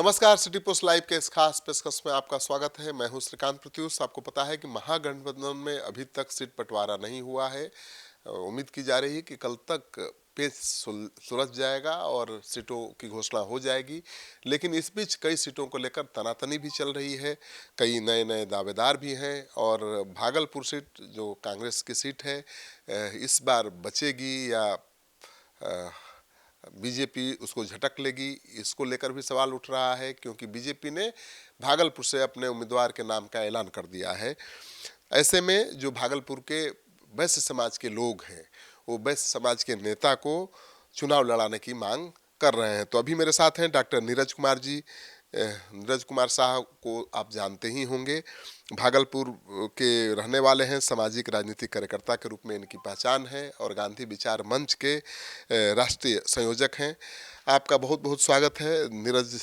नमस्कार, city post live के इस खास पेशकश में आपका स्वागत है। मैं हूं श्रीकांत प्रत्युष। आपको पता है कि महागठबंधन में अभी तक सीट बंटवारा नहीं हुआ है। उम्मीद की जा रही है कि कल तक पेच सुलझ जाएगा और सीटों की घोषणा हो जाएगी। लेकिन इस बीच कई सीटों को लेकर तनातनी भी चल रही है। कई नए नए दावेदार भी हैं और भागलपुर सीट जो कांग्रेस की सीट है, इस बार बचेगी या बीजेपी उसको झटक लेगी, इसको लेकर भी सवाल उठ रहा है, क्योंकि बीजेपी ने भागलपुर से अपने उम्मीदवार के नाम का ऐलान कर दिया है। ऐसे में जो भागलपुर के वैश्य समाज के लोग हैं, वो वैश्य समाज के नेता को चुनाव लड़ाने की मांग कर रहे हैं। तो अभी मेरे साथ हैं डॉक्टर नीरज कुमार जी। नीरज कुमार साहब को आप जानते ही होंगे, भागलपुर के रहने वाले हैं, सामाजिक राजनीतिक कार्यकर्ता के रूप में इनकी पहचान है और गांधी विचार मंच के राष्ट्रीय संयोजक हैं। आपका बहुत बहुत स्वागत है नीरज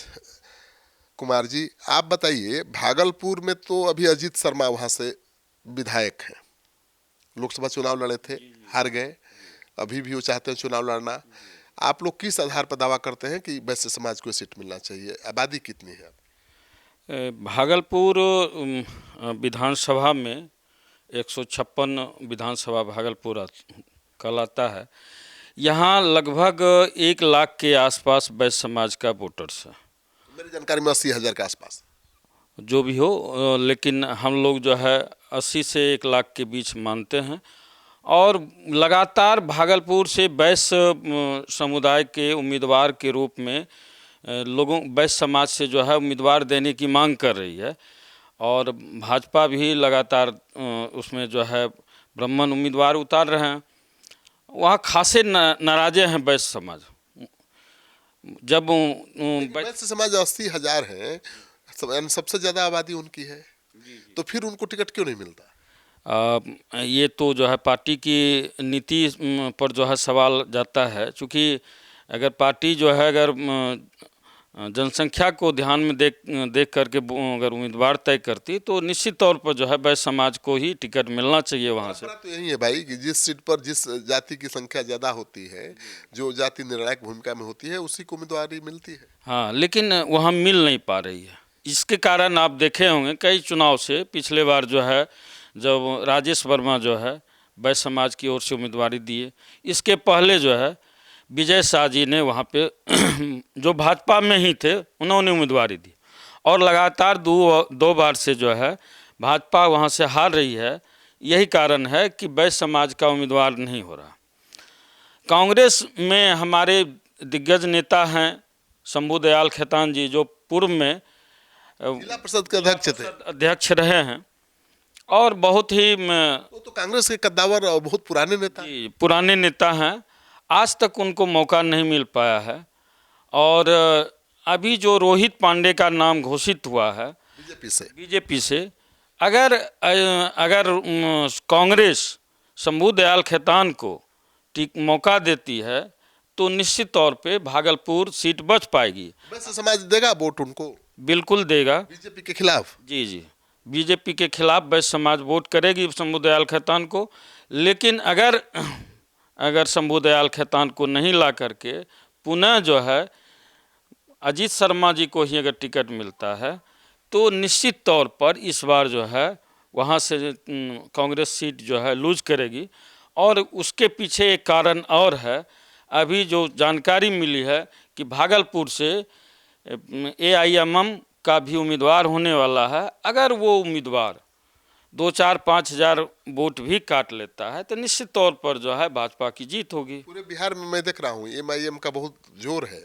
कुमार जी। आप बताइए, भागलपुर में तो अभी अजीत शर्मा वहाँ से विधायक हैं, लोकसभा चुनाव लड़े थे, हार गए, अभी भी वो चाहते हैं चुनाव लड़ना। आप लोग किस आधार पर दावा करते हैं कि वैश्य समाज को सीट मिलना चाहिए? आबादी कितनी है? भागलपुर विधानसभा में 156 विधानसभा भागलपुर कहलाता है। यहाँ लगभग 1 लाख के आसपास वैश्य समाज का वोटर्स है। मेरी जानकारी में 80,000 के आसपास जो भी हो, लेकिन हम लोग जो है 80 से 1 लाख के बीच मानते हैं। और लगातार भागलपुर से वैश्य समुदाय के उम्मीदवार के रूप में लोगों वैश्य समाज से जो है उम्मीदवार देने की मांग कर रही है। और भाजपा भी लगातार उसमें जो है ब्राह्मण उम्मीदवार उतार रहे हैं। वहाँ खासे नाराजे हैं वैश्य समाज। जब वैश्य समाज 80,000 है, सबसे ज़्यादा आबादी उनकी है, तो फिर उनको टिकट क्यों नहीं मिलता? ये तो जो है पार्टी की नीति पर जो है सवाल जाता है। चूँकि अगर पार्टी जो है अगर जनसंख्या को ध्यान में देख करके अगर उम्मीदवार तय करती, तो निश्चित तौर पर जो है वैश्य समाज को ही टिकट मिलना चाहिए वहाँ से। तो यही है भाई कि जिस सीट पर जिस जाति की संख्या ज़्यादा होती है, जो जाति निर्णायक भूमिका में होती है, उसी को उम्मीदवारी मिलती है। हाँ, लेकिन वहाँ मिल नहीं पा रही है। इसके कारण आप देखे होंगे कई चुनाव से, पिछले बार जो है जब राजेश वर्मा जो है वैश्य समाज की ओर से उम्मीदवारी दिए, इसके पहले जो है विजय शाह जी ने वहाँ पे जो भाजपा में ही थे उन्होंने उम्मीदवारी दी। और लगातार दो बार से जो है भाजपा वहाँ से हार रही है। यही कारण है कि वैश्य समाज का उम्मीदवार नहीं हो रहा। कांग्रेस में हमारे दिग्गज नेता हैं शंभू दयाल खेतान जी, जो पूर्व में जिला परिषद के अध्यक्ष रहे हैं और बहुत ही वो तो कांग्रेस के कद्दावर और बहुत पुराने नेता हैं। आज तक उनको मौका नहीं मिल पाया है। और अभी जो रोहित पांडे का नाम घोषित हुआ है बीजेपी से, अगर कांग्रेस शंभू दयाल खेतान को मौका देती है तो निश्चित तौर पे भागलपुर सीट बच पाएगी। वैश्य समाज देगा वोट उनको? बिल्कुल देगा। बीजेपी के खिलाफ? जी, बीजेपी के खिलाफ वैश्य समाज वोट करेगी शंभू दयाल खेतान को। लेकिन अगर शंभू दयाल खेतान को नहीं ला करके पुनः जो है अजीत शर्मा जी को ही अगर टिकट मिलता है, तो निश्चित तौर पर इस बार जो है वहाँ से कांग्रेस सीट जो है लूज करेगी। और उसके पीछे एक कारण और है। अभी जो जानकारी मिली है कि भागलपुर से AIMM का भी उम्मीदवार होने वाला है। अगर वो उम्मीदवार 2-4-5 हज़ार वोट भी काट लेता है तो निश्चित तौर पर जो है भाजपा की जीत होगी। पूरे बिहार में मैं देख रहा हूँ MIM का बहुत जोर है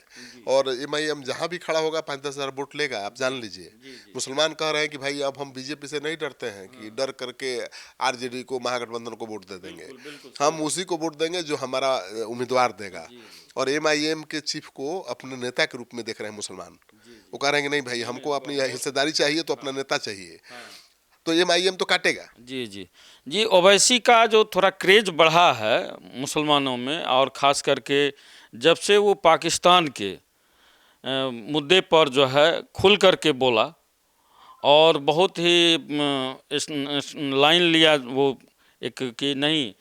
और MIM जहाँ भी खड़ा होगा 5-10 हज़ार वोट लेगा। आप जान लीजिए, मुसलमान कह रहे हैं कि भाई अब हम बीजेपी से नहीं डरते हैं कि डर करके RJD को, महागठबंधन को वोट दे देंगे, हम उसी को वोट देंगे जो हमारा उम्मीदवार देगा। और MIM के चीफ को अपने नेता के रूप में देख रहे हैं मुसलमान। वो कह रहे हैं कि नहीं भाई, हमको अपनी हिस्सेदारी चाहिए तो अपना नेता चाहिए। तो MIM तो काटेगा। जी, ओवैसी का जो थोड़ा क्रेज बढ़ा है मुसलमानों में, और ख़ास करके जब से वो पाकिस्तान के मुद्दे पर जो है खुल करके बोला और बहुत ही लाइन लिया वो एक कि नहीं,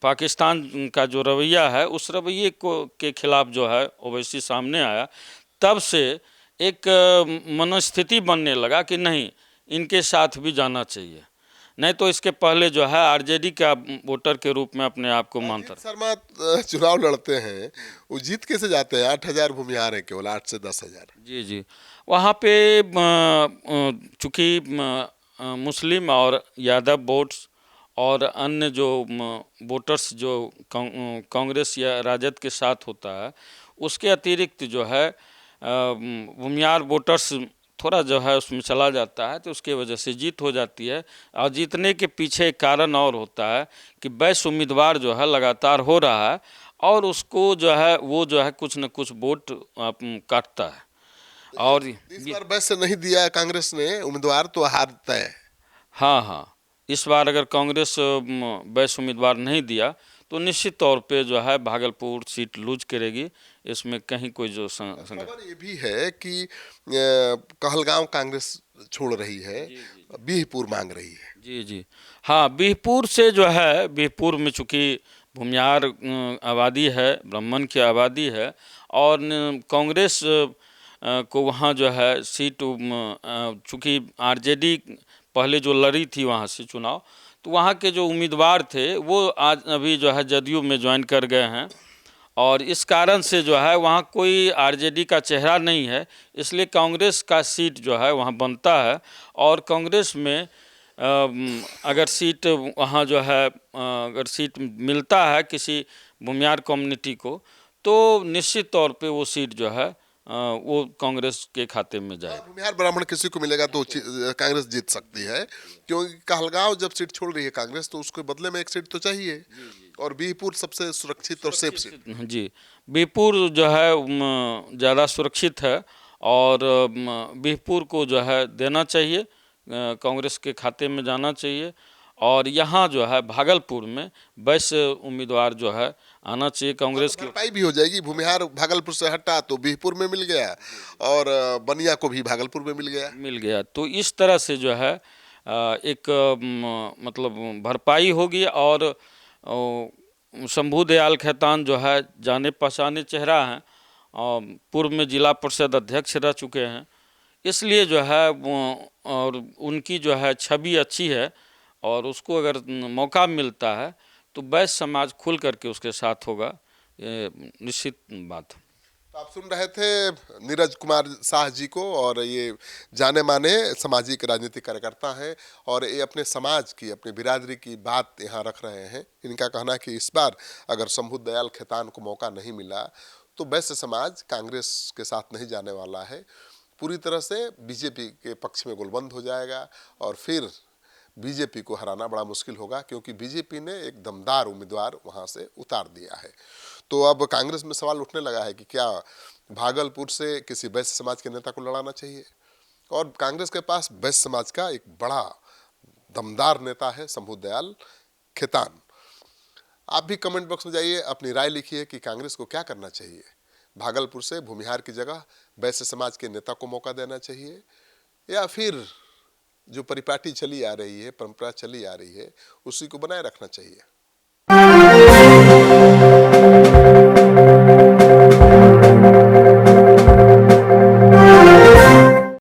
पाकिस्तान का जो रवैया है उस रवैये के खिलाफ जो है ओवैसी सामने आया, तब से एक मनोस्थिति बनने लगा कि नहीं, इनके साथ भी जाना चाहिए। नहीं तो इसके पहले जो है आरजेडी का वोटर के रूप में अपने आप को मानता अजीत शर्मा चुनाव लड़ते हैं, वो जीत कैसे जाते हैं? 8,000 भूमिहार है, केवल 8 से 10,000। जी जी। वहाँ पे चूँकि मुस्लिम और यादव वोट्स और अन्य जो वोटर्स जो कांग्रेस या राजद के साथ होता है, उसके अतिरिक्त जो है भूमिहार वोटर्स थोड़ा जो है उसमें चला जाता है, तो उसके वजह से जीत हो जाती है। और जीतने के पीछे एक कारण और होता है कि वैश्य उम्मीदवार जो है लगातार हो रहा है और उसको जो है वो जो है कुछ न कुछ वोट काटता है। और इस बार वैसे नहीं दिया कांग्रेस ने उम्मीदवार, तो हार तय है। हाँ हाँ, इस बार अगर कांग्रेस वैश्य उम्मीदवार नहीं दिया तो निश्चित तौर पे जो है भागलपुर सीट लूज करेगी। इसमें कहीं कोई जो संगत खबर ये भी है कि कहलगांव कांग्रेस छोड़ रही है, बीहपुर मांग रही है। जी जी। हाँ, बिहपुर से जो है, बिहपुर में चूँकि भूमिहार आबादी है, ब्राह्मण की आबादी है और कांग्रेस को वहाँ जो है सीट चूँकि आरजेडी पहले जो लड़ी थी वहाँ से चुनाव, तो वहाँ के जो उम्मीदवार थे वो आज अभी जो है जदयू में ज्वाइन कर गए हैं और इस कारण से जो है वहाँ कोई आरजेडी का चेहरा नहीं है, इसलिए कांग्रेस का सीट जो है वहाँ बनता है। और कांग्रेस में अगर सीट वहाँ जो है अगर सीट मिलता है किसी भूमिहार कम्युनिटी को, तो निश्चित तौर पे वो सीट जो है वो कांग्रेस के खाते में जाएगी। भूमिहार ब्राह्मण किसी को मिलेगा तो कांग्रेस जीत सकती है, क्योंकि कहलगांव जब सीट छोड़ रही है कांग्रेस तो उसके बदले में एक सीट तो चाहिए, और बीहपुर सबसे सुरक्षित और सेफ सीट। जी, बिहपुर जो है ज़्यादा सुरक्षित है और बिहपुर को जो है देना चाहिए, कांग्रेस के खाते में जाना चाहिए। और यहाँ जो है भागलपुर में वैश्य उम्मीदवार जो है आना चाहिए कांग्रेस की। भरपाई भी हो जाएगी, भूमिहार भागलपुर से हटा तो बीहपुर में मिल गया और बनिया को भी भागलपुर में मिल गया। तो इस तरह से जो है एक मतलब भरपाई होगी। और शंभू दयाल खेतान जो है जाने पहचाने चेहरा हैं और पूर्व में जिला परिषद अध्यक्ष रह चुके हैं, इसलिए जो है और उनकी जो है छवि अच्छी है और उसको अगर मौका मिलता है तो वैश्य समाज खुल करके उसके साथ होगा, ये निश्चित बात है। तो आप सुन रहे थे नीरज कुमार शाह जी को, और ये जाने माने सामाजिक राजनीतिक कार्यकर्ता हैं और ये अपने समाज की, अपनी बिरादरी की बात यहाँ रख रहे हैं। इनका कहना है कि इस बार अगर शंभू दयाल खेतान को मौका नहीं मिला तो वैश्य समाज कांग्रेस के साथ नहीं जाने वाला है, पूरी तरह से बीजेपी के पक्ष में गोलबंद हो जाएगा और फिर बीजेपी को हराना बड़ा मुश्किल होगा, क्योंकि बीजेपी ने एक दमदार उम्मीदवार वहां से उतार दिया है। तो अब कांग्रेस में सवाल उठने लगा है कि क्या भागलपुर से किसी वैश्य समाज के नेता को लड़ाना चाहिए, और कांग्रेस के पास वैश्य समाज का एक बड़ा दमदार नेता है शंभू दयाल खेतान। आप भी कमेंट बॉक्स में जाइए, अपनी राय लिखिए कि कांग्रेस को क्या करना चाहिए। भागलपुर से भूमिहार की जगह वैश्य समाज के नेता को मौका देना चाहिए, या फिर जो परिपाटी चली आ रही है, परंपरा चली आ रही है, उसी को बनाए रखना चाहिए।